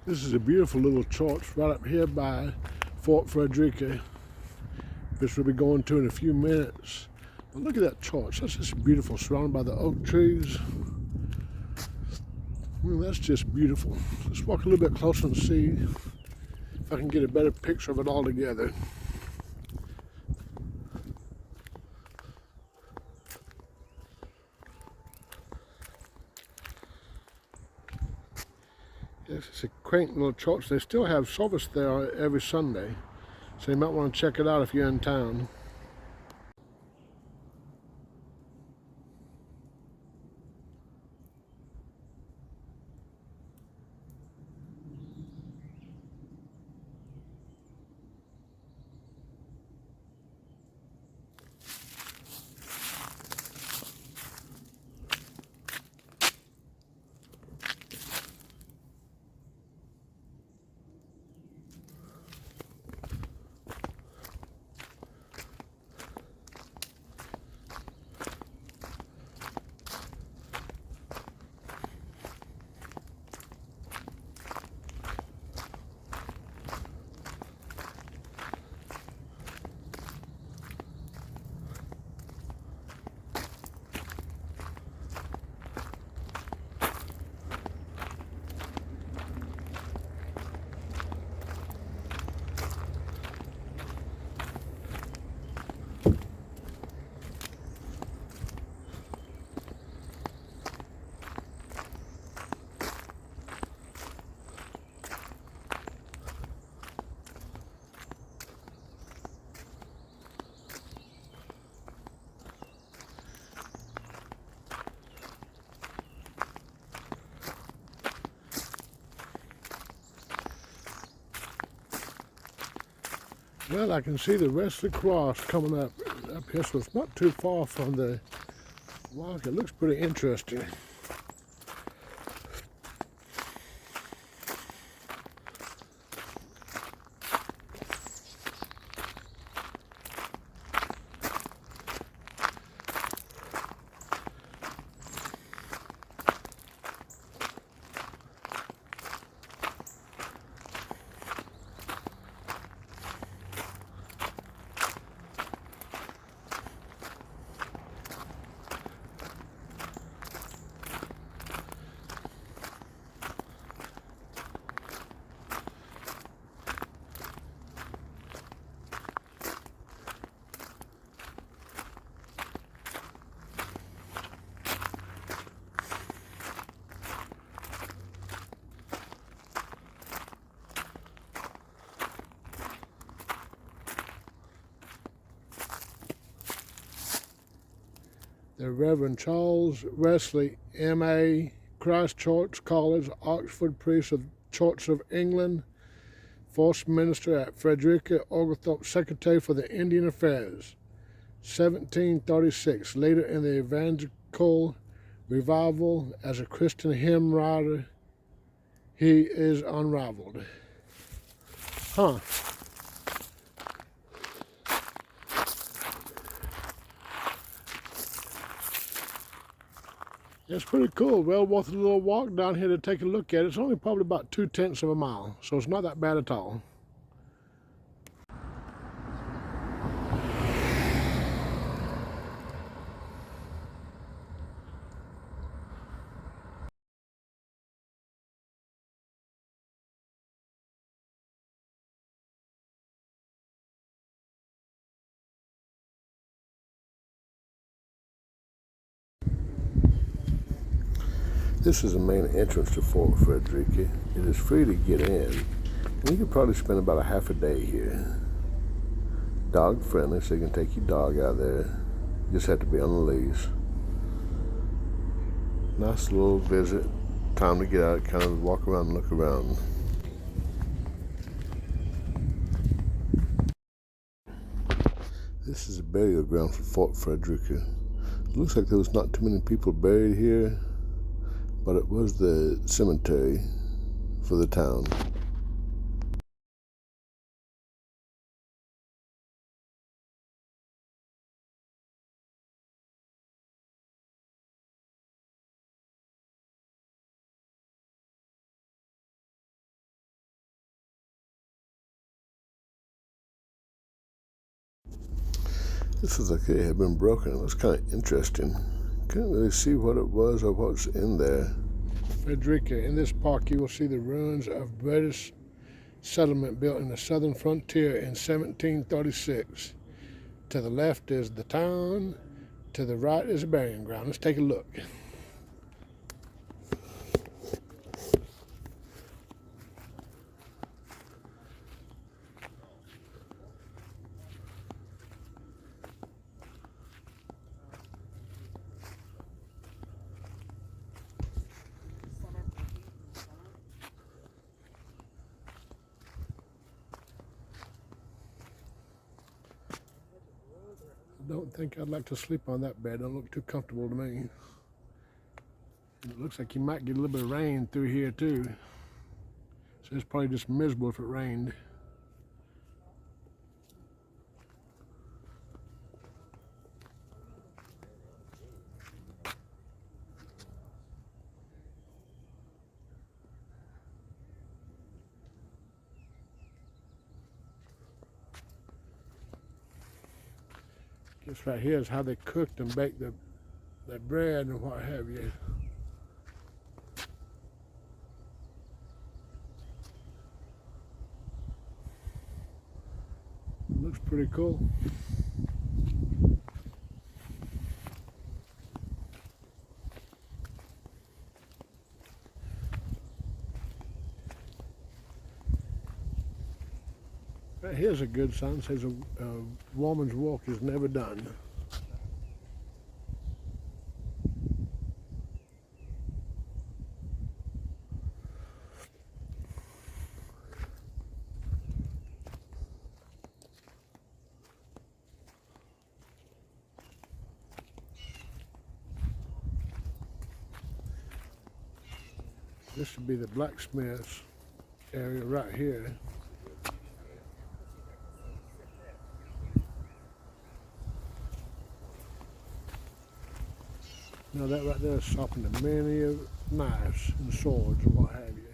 This is a beautiful little church right up here by Fort Frederica, which we'll be going to in a few minutes. But look at that church. That's just beautiful, surrounded by the oak trees. Well, that's just beautiful. Let's walk a little bit closer and see if I can get a better picture of it all together. Yes, it's a quaint little church. They still have service there every Sunday, so you might want to check it out if you're in town. Well, I can see the rest of the cross coming up here, so it's not too far from the walk. It looks pretty interesting. The Reverend Charles Wesley, M.A., Christ Church College, Oxford priest of Church of England, first minister at Frederica, Oglethorpe, secretary for the Indian Affairs, 1736. Later in the evangelical revival as a Christian hymn writer, he is unrivaled. Huh. It's pretty cool. Well worth a little walk down here to take a look at it. It's only probably about 2/10 of a mile, so it's not that bad at all. This is the main entrance to Fort Frederica. It is free to get in, and you could probably spend about a half a day here. Dog friendly, so you can take your dog out there. You just have to be on the leash. Nice little visit. Time to get out, kind of walk around and look around. This is a burial ground for Fort Frederica. It looks like there was not too many people buried here, but it was the cemetery for the town. This is like it had been broken. It was kind of interesting. Couldn't really see what it was or what's in there. Frederica, in this park you will see the ruins of British settlement built in the southern frontier in 1736. To the left is the town, to the right is a burying ground. Let's take a look. I don't think I'd like to sleep on that bed. It don't look too comfortable to me. It looks like you might get a little bit of rain through here too. So it's probably just miserable if it rained. This right here is how they cooked and baked the bread and what have you. Looks pretty cool. Right here's a good sign. It says a woman's walk is never done. This should be the blacksmith's area right here. Now that right there is sharpening many of knives and swords and what have you.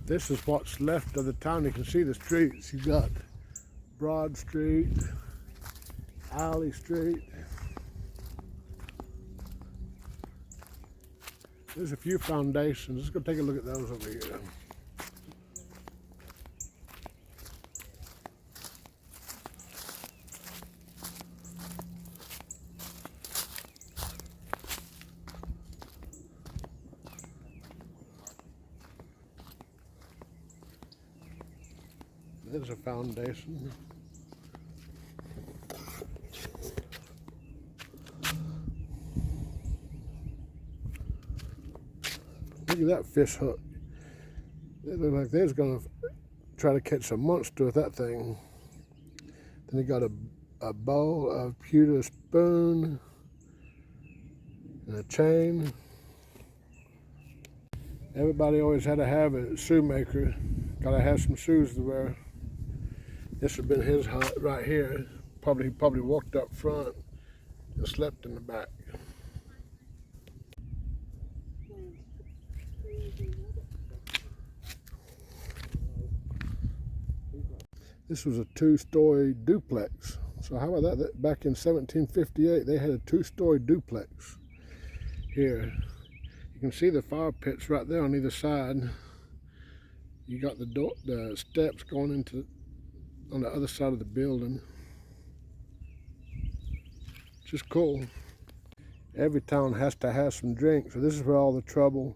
This is what's left of the town. You can see the streets. You've got Broad Street, Alley Street. There's a few foundations. Let's go take a look at those over here. There's a foundation. Look at that fish hook. They look like they was gonna try to catch a monster with that thing. Then they got a bowl, a pewter spoon, and a chain. Everybody always had to have a shoemaker. Gotta have some shoes to wear. This would have been his hut right here. He probably walked up front and slept in the back. This was a two-story duplex. So how about that? Back in 1758, they had a two-story duplex here. You can see the fire pits right there on either side. You got the steps going into on the other side of the building. Just cool. Every town has to have some drinks, so this is where all the trouble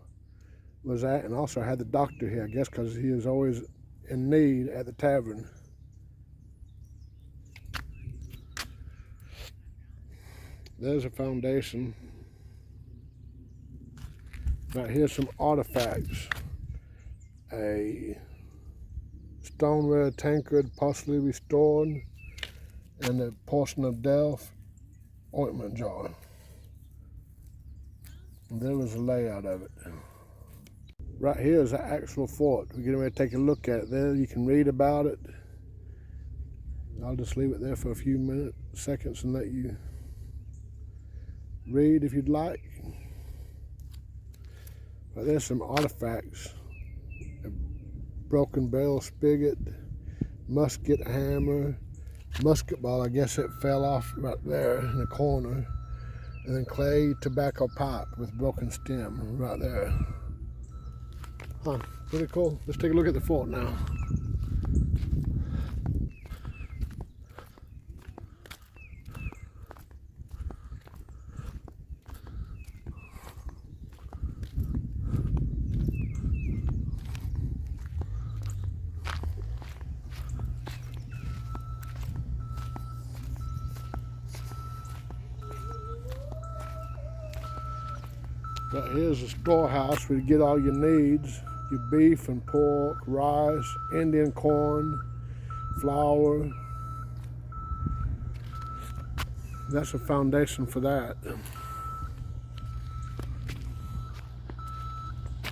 was at. And also I had the doctor here, I guess, because he is always in need at the tavern. There's a foundation. Right here's some artifacts. A stoneware tankard partially restored, and a portion of Delft ointment jar. And there was a layout of it. Right here is the actual fort. We're getting ready to take a look at it. There you can read about it. I'll just leave it there for a few seconds and let you read if you'd like. But there's some artifacts broken barrel spigot, musket hammer, musket ball. I guess it fell off right there in the corner. And then clay tobacco pipe with broken stem right there. Huh, pretty cool. Let's take a look at the fort now. Right here's a storehouse where you get all your needs. Your beef and pork, rice, Indian corn, flour. That's a foundation for that.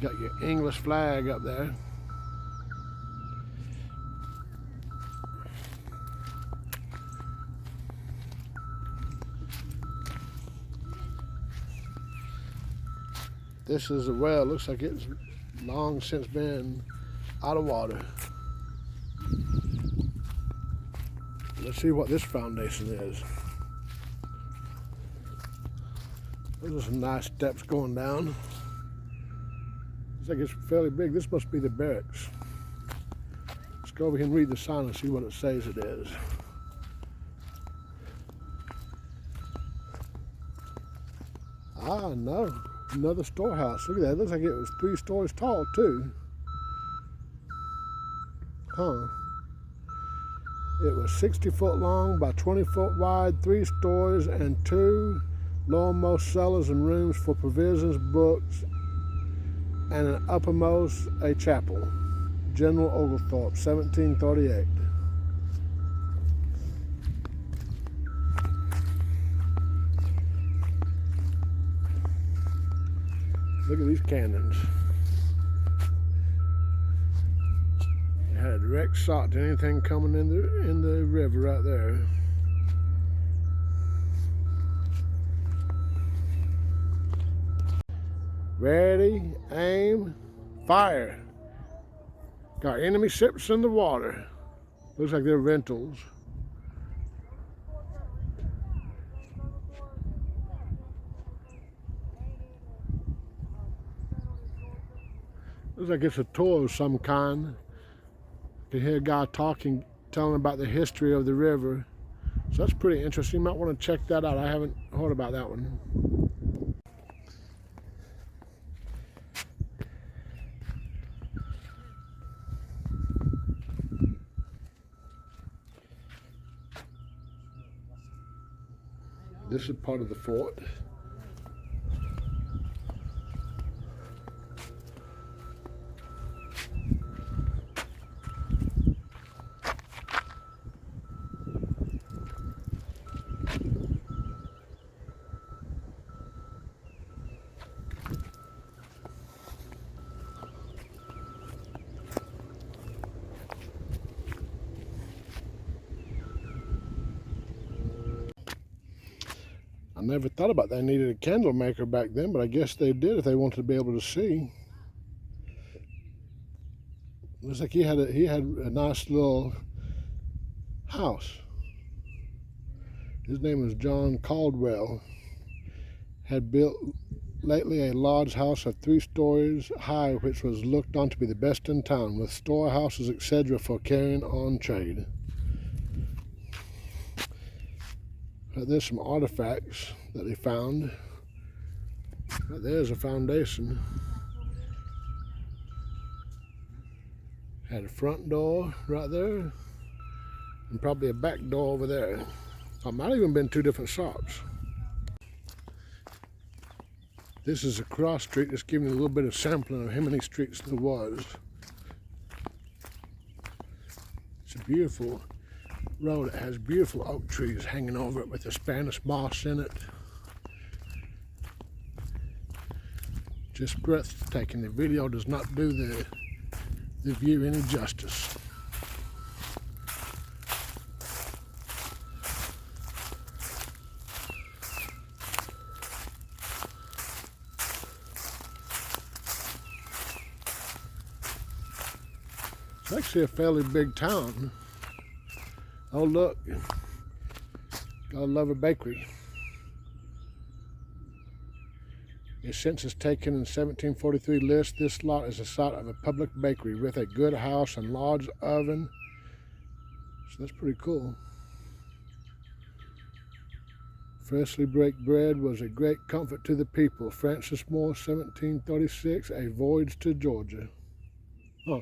Got your English flag up there. This is a well. Looks like it's long since been out of water. Let's see what this foundation is. Those are some nice steps going down. Looks like it's fairly big. This must be the barracks. Let's go over here and read the sign and see what it says it is. Ah, no. Another storehouse. Look at that. It looks like it was 3 stories tall, too. Huh. It was 60 foot long by 20 foot wide, 3 stories, and 2 lowermost cellars and rooms for provisions, books, and an uppermost a chapel. General Oglethorpe, 1738. Look at these cannons. It had a direct shot to anything coming in the river right there. Ready, aim, fire. Got enemy ships in the water. Looks like they're rentals. Looks like it's a tour of some kind. You can hear a guy talking, telling about the history of the river. So that's pretty interesting. You might want to check that out. I haven't heard about that one. This is part of the fort. I never thought about they needed a candle maker back then, but I guess they did if they wanted to be able to see. Looks like he had a nice little house. His name was John Caldwell. Had built lately a large house of 3 stories high, which was looked on to be the best in town, with storehouses, etc., for carrying on trade. There's some artifacts that they found. There's a foundation. Had a front door right there, and probably a back door over there. It might have even been 2 different shops. This is a cross street, just giving you a little bit of sampling of how many streets there was. It's a beautiful road. It has beautiful oak trees hanging over it with the Spanish moss in it. Just breathtaking. The video does not do the view any justice. It's actually a fairly big town. Oh look, gotta love a bakery. A census taken in 1743 lists this lot as the site of a public bakery with a good house and large oven. So that's pretty cool. Freshly baked bread was a great comfort to the people. Francis Moore, 1736, A Voyage to Georgia. Oh.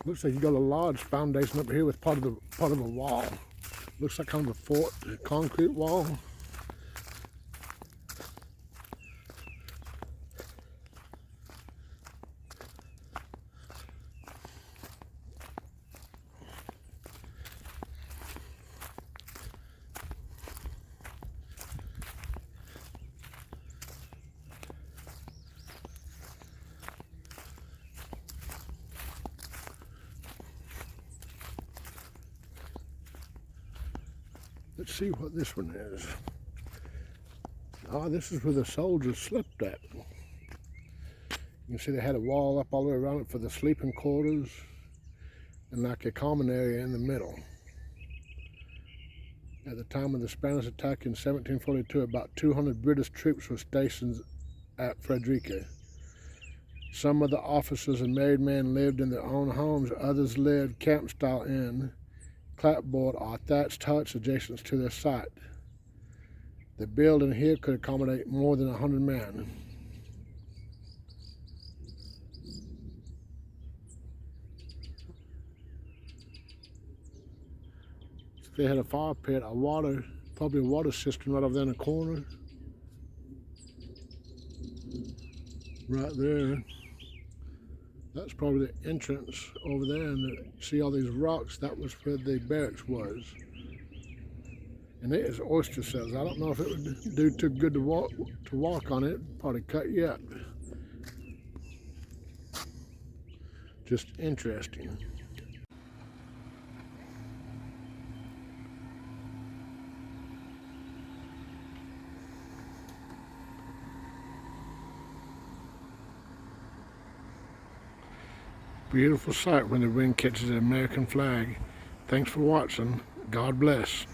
Looks like you got a large foundation up here with part of a wall. Looks like kind of a fort, a concrete wall. Let's see what this one is. This is where the soldiers slept at. You can see they had a wall up all the way around it for the sleeping quarters and like a common area in the middle. At the time of the Spanish attack in 1742, about 200 British troops were stationed at Frederica. Some of the officers and married men lived in their own homes. Others lived camp-style in clapboard or thatched huts adjacent to their site. The building here could accommodate more than 100 men. So they had a fire pit, probably a water cistern right over there in the corner. Right there. That's probably the entrance over there, and see all these rocks? That was where the barracks was. And it is oyster shells. I don't know if it would do too good to walk on it. Probably cut you up. Just interesting. Beautiful sight when the wind catches the American flag. Thanks for watching. God bless.